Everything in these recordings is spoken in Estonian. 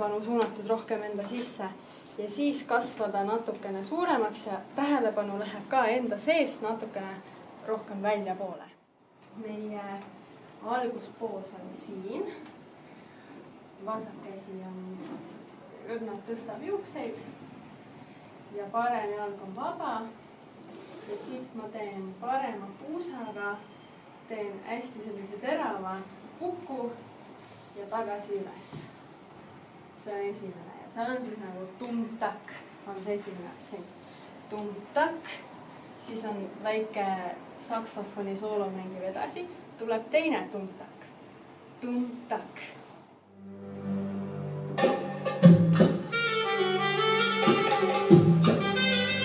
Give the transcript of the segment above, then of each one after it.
tähelepanu suunatud rohkem enda sisse ja siis kasvada natukene suuremaks ja tähelepanu läheb ka enda seest natukene rohkem väljapoole. Meie alguspoos on siin. Vasak käsi on õrnalt tõstab juukseid ja parem jalg on vaba. Ja siit ma teen parema puusaga, teen hästi sellise terava kuku ja tagasi üles. See on esimene ja seal on siis nagu tum-tak on see esimene aktsent. Tum-tak, siis on väike saksofoni soolo mängiv edasi, tuleb teine tum-tak. Tum-tak.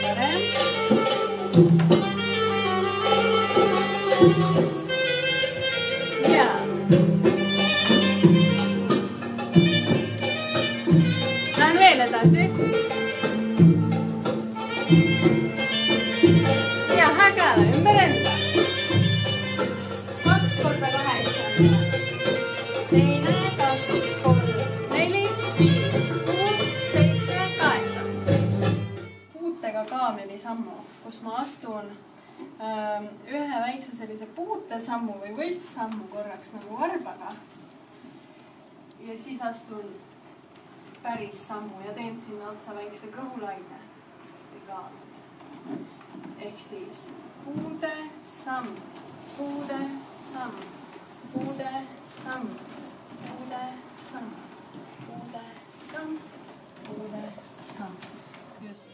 Parem. Ja. Lähen veel edasi. Ja hägele ümber enda. 2 korda 8. Teine, 2, 3, 4, 5, 6, 7, 8. Puutega kaamelisammu, kus ma astun ühe väikse sellise puutesammu või võltssammu korraks nagu varbaga. Ja siis astun päris sammu ja teen sinna otsa väikse kõhulaine. Ehk siis puude, samm, puude, samm, puude, samm, puude, samm, puude, samm, puude, samm. Just.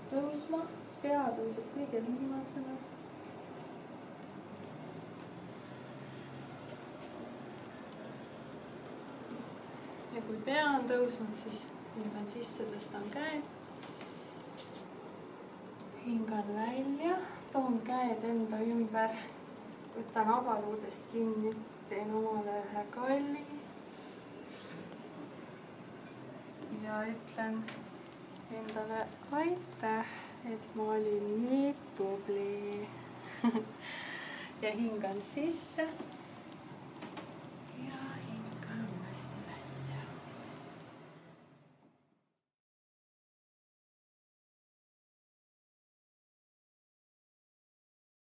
Tõusma, pea tõuseb kõige viimasena. Ja kui pea on tõusnud, siis hingan sisse, tõstan käed. Hingan välja, toon käed enda ümber, võtan avaluudest kinni, teen omale ühe kalli ja ütlen endale aitäh, et ma olin nii tubli. Ja hingan sisse.